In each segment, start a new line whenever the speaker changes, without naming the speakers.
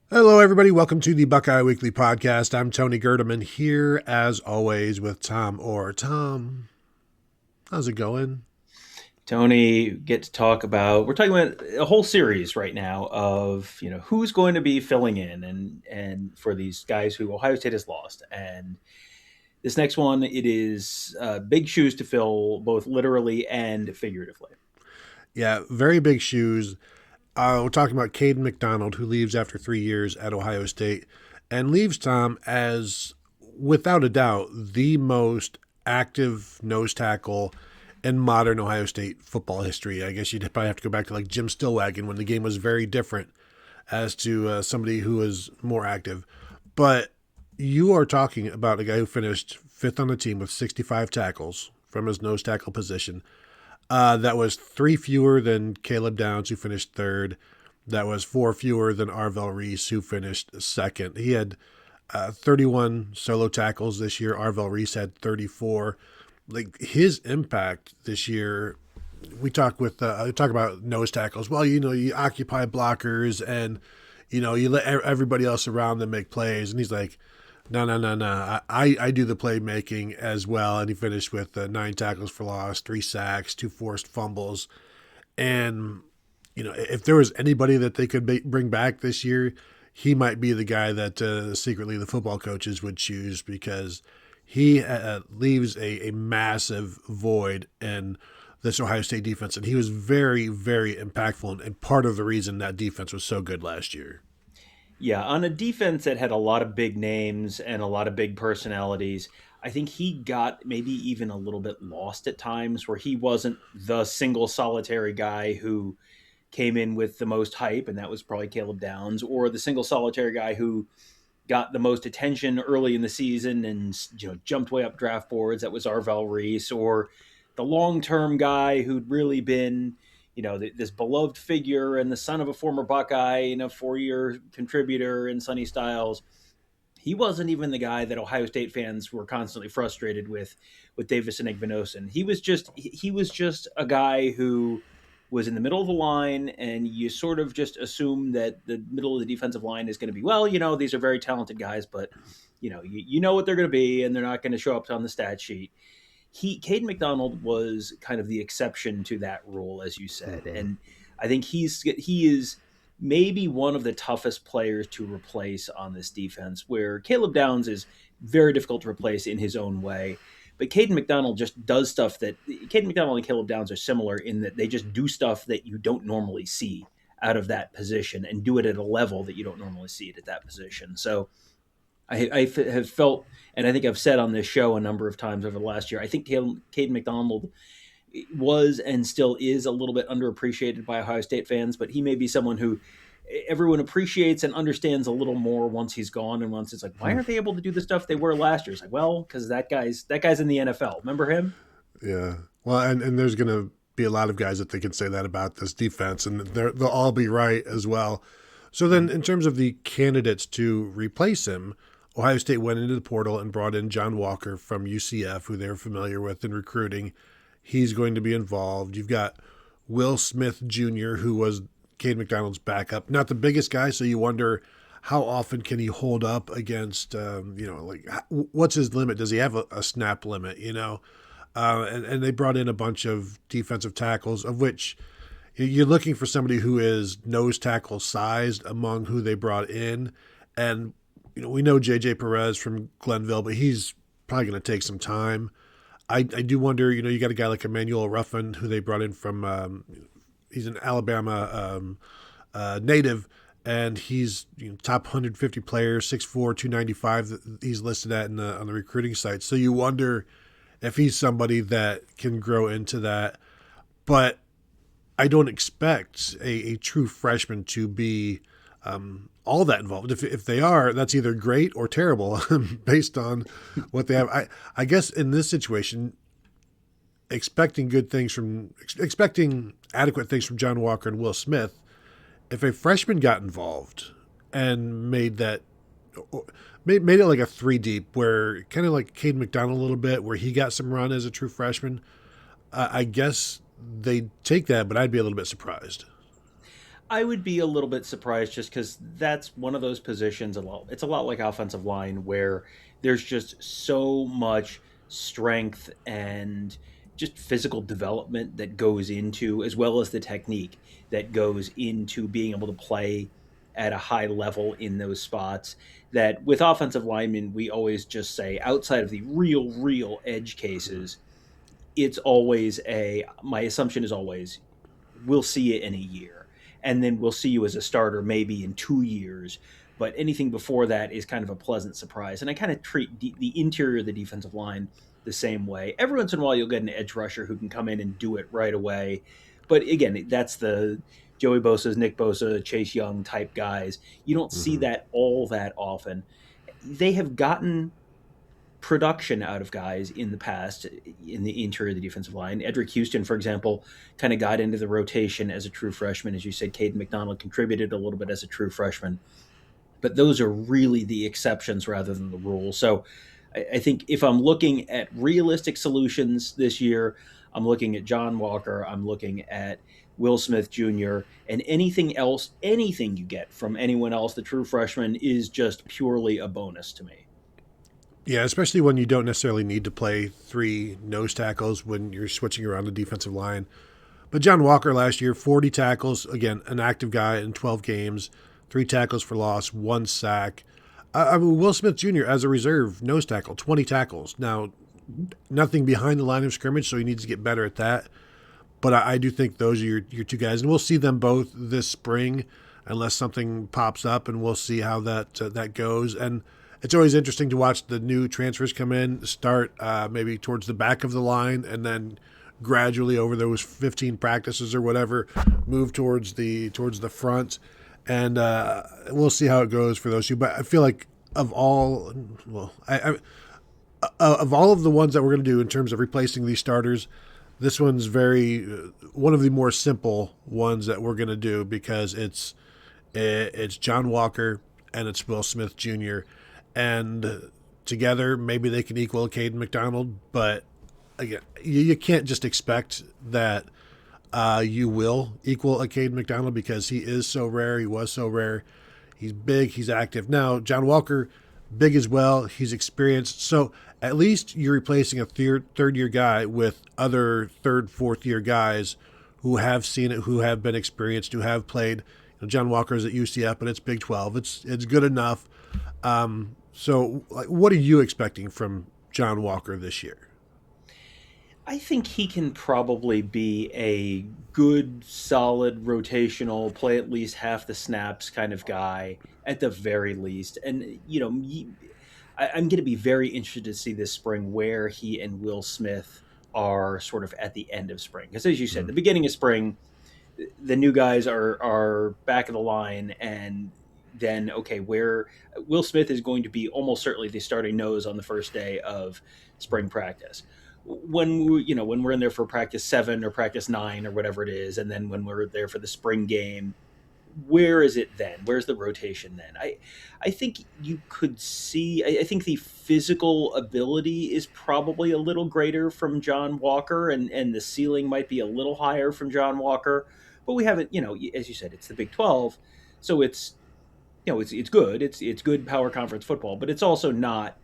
Hello, everybody. Welcome to the Buckeye Weekly Podcast. I'm Tony Gerdeman here, as always, with Tom Orr. Tom, how's it going?
Tony, get to talk about. We're talking about a whole series right now of who's going to be filling in and for these guys who Ohio State has lost. And this next one, it is big shoes to fill, both literally and figuratively.
Yeah, very big shoes. We're talking about Kayden McDonald, who leaves after 3 years at Ohio State and leaves, Tom, as, without a doubt, the most active nose tackle in modern Ohio State football history. I guess you'd probably have to go back to like Jim Stillwagon when the game was very different as to somebody who was more active. But you are talking about a guy who finished fifth on the team with 65 tackles from his nose tackle position. That was three fewer than Caleb Downs, who finished third. That was four fewer than Arvell Reese, who finished second. He had 31 solo tackles this year. Arvell Reese had 34. Like, his impact this year, we talk about nose tackles. Well, you occupy blockers and you let everybody else around them make plays. And he's like, no, no, no, no. I do the playmaking as well. And he finished with 9 tackles for loss, 3 sacks, 2 forced fumbles. And, if there was anybody that they could bring back this year, he might be the guy that secretly the football coaches would choose, because he leaves a massive void in this Ohio State defense. And he was very, very impactful and part of the reason that defense was so good last year.
Yeah, on a defense that had a lot of big names and a lot of big personalities, I think he got maybe even a little bit lost at times where he wasn't the single solitary guy who came in with the most hype, and that was probably Caleb Downs, or the single solitary guy who got the most attention early in the season and jumped way up draft boards. That was Arvell Reese, or the long term guy who'd really been this beloved figure and the son of a former Buckeye, 4-year contributor in Sonny Styles. He wasn't even the guy that Ohio State fans were constantly frustrated with Davis and Igbinosun. He was just a guy who was in the middle of the line, and you sort of just assume that the middle of the defensive line is going to be, well, these are very talented guys, but you know what they're going to be, and they're not going to show up on the stat sheet. Caden McDonald was kind of the exception to that rule, as you said,
Mm-hmm.
and I think he is maybe one of the toughest players to replace on this defense. Where Caleb Downs is very difficult to replace in his own way, but Caden McDonald just does stuff that Caden McDonald and Caleb Downs are similar in that they just do stuff that you don't normally see out of that position and do it at a level that you don't normally see it at that position. So have felt, and I think I've said on this show a number of times over the last year, I think Caden McDonald was and still is a little bit underappreciated by Ohio State fans, but he may be someone who everyone appreciates and understands a little more once he's gone, and once it's like, why aren't they able to do the stuff they were last year? It's like, well, because that guy's in the NFL. Remember him?
Yeah. Well, and there's going to be a lot of guys that they can say that about this defense, and they'll all be right as well. So then, in terms of the candidates to replace him, Ohio State went into the portal and brought in John Walker from UCF, who they're familiar with in recruiting. He's going to be involved. You've got Will Smith Jr., who was Cade McDonald's backup. Not the biggest guy, so you wonder how often can he hold up against, like, what's his limit? Does he have a snap limit, and they brought in a bunch of defensive tackles, of which you're looking for somebody who is nose tackle sized among who they brought in. And, we know J.J. Perez from Glenville, but he's probably going to take some time. I do wonder, you got a guy like Emmanuel Ruffin, who they brought in from, he's an Alabama native, and he's top 150 player, 6'4", 295 that he's listed at on the recruiting site. So you wonder if he's somebody that can grow into that. But I don't expect a true freshman to be all that involved. If they are, that's either great or terrible based on what they have. I guess in this situation, expecting adequate things from John Walker and Will Smith, if a freshman got involved and made it like a 3 deep, where kind of like Kade McDonald a little bit, where he got some run as a true freshman, I guess they'd take that, but I'd be a little bit surprised.
I would be a little bit surprised just because that's one of those positions. It's a lot like offensive line where there's just so much strength and just physical development that goes into, as well as the technique that goes into being able to play at a high level in those spots. That with offensive linemen, we always just say outside of the real edge cases, it's always my assumption is always we'll see it in a year, and then we'll see you as a starter maybe in 2 years. But anything before that is kind of a pleasant surprise. And I kind of treat the interior of the defensive line the same way. Every once in a while, you'll get an edge rusher who can come in and do it right away. But again, that's the Joey Bosa's, Nick Bosa, Chase Young type guys. You don't see that all that often. They have gotten production out of guys in the past in the interior of the defensive line. Edric Houston, for example, kind of got into the rotation as a true freshman. As you said, Kayden McDonald contributed a little bit as a true freshman. But those are really the exceptions rather than the rule. So I think if I'm looking at realistic solutions this year, I'm looking at John Walker, I'm looking at Will Smith Jr., and anything else, anything you get from anyone else, the true freshman, is just purely a bonus to me.
Yeah, especially when you don't necessarily need to play three nose tackles when you're switching around the defensive line. But John Walker last year, 40 tackles, again, an active guy in 12 games, 3 tackles for loss, 1 sack. Will Smith Jr. as a reserve nose tackle, 20 tackles. Now, nothing behind the line of scrimmage, so he needs to get better at that. But I do think those are your two guys. And we'll see them both this spring unless something pops up, and we'll see how that goes. And it's always interesting to watch the new transfers come in, start maybe towards the back of the line, and then gradually over those 15 practices or whatever, move towards the front. And we'll see how it goes for those two. But I feel like of all of the ones that we're going to do in terms of replacing these starters, this one's one of the more simple ones that we're going to do because it's John Walker and it's Will Smith Jr. And together, maybe they can equal Kaden McDonald. But again, you can't just expect that you will equal a Kaden McDonald because he is so rare. He was so rare. He's big. He's active. Now, John Walker, big as well. He's experienced. So at least you're replacing a third-year guy with other third, fourth-year guys who have seen it, who have been experienced, who have played. John Walker's at UCF, but it's Big 12. It's good enough. So what are you expecting from John Walker this year?
I think he can probably be a good, solid, rotational, play at least half the snaps kind of guy at the very least. And, I'm going to be very interested to see this spring where he and Will Smith are sort of at the end of spring. Because as you said, the beginning of spring, the new guys are back of the line, and then, okay, where Will Smith is going to be almost certainly the starting nose on the first day of spring practice. When we're in there for practice 7 or practice 9 or whatever it is, and then when we're there for the spring game, where is it then? Where's the rotation then? I think you could see. I think the physical ability is probably a little greater from John Walker, and the ceiling might be a little higher from John Walker. But we haven't, as you said, it's the Big 12, so it's good. It's good power conference football, but it's also not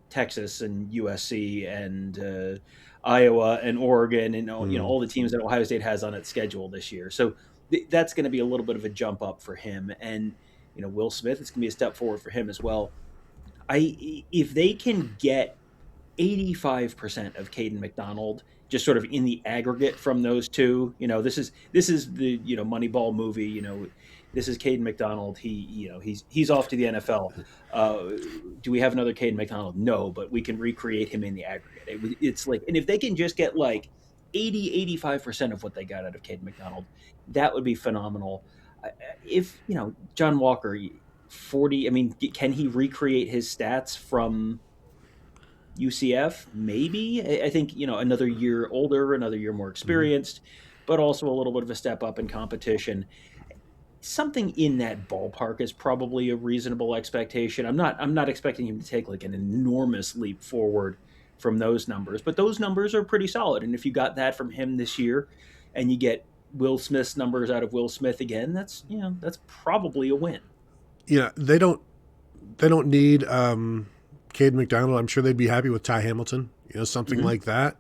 Texas and USC and Iowa and Oregon and all the teams that Ohio State has on its schedule this year. So that's going to be a little bit of a jump up for him. And Will Smith, it's going to be a step forward for him as well. If they can get 85% of Kaden McDonald, just sort of in the aggregate from those two, this is the Moneyball movie. This is Kaden McDonald. He's off to the NFL. Do we have another Kaden McDonald? No, but we can recreate him in the aggregate. It's like, and if they can just get like 85% of what they got out of Kaden McDonald, that would be phenomenal. If John Walker, 40. I mean, can he recreate his stats from UCF? Maybe. I think another year older, another year more experienced, but also a little bit of a step up in competition. Something in that ballpark is probably a reasonable expectation. I'm not expecting him to take like an enormous leap forward from those numbers, but those numbers are pretty solid. And if you got that from him this year, and you get Will Smith's numbers out of Will Smith again, that's probably a win.
Yeah, they don't need Kayden McDonald. I'm sure they'd be happy with Ty Hamilton, something like that.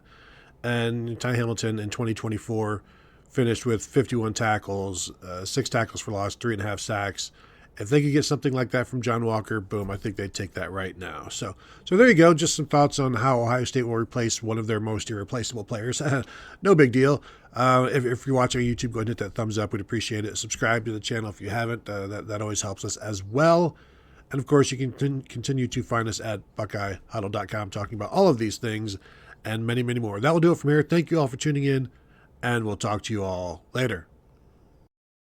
And Ty Hamilton in 2024 finished with 51 tackles, 6 tackles for loss, 3.5 sacks. If they could get something like that from John Walker, boom, I think they'd take that right now. So there you go. Just some thoughts on how Ohio State will replace one of their most irreplaceable players. No big deal. If you're watching on YouTube, go ahead and hit that thumbs up. We'd appreciate it. Subscribe to the channel if you haven't. That always helps us as well. And, of course, you can continue to find us at BuckeyeHuddle.com talking about all of these things and many, many more. That will do it from here. Thank you all for tuning in, and we'll talk to you all later.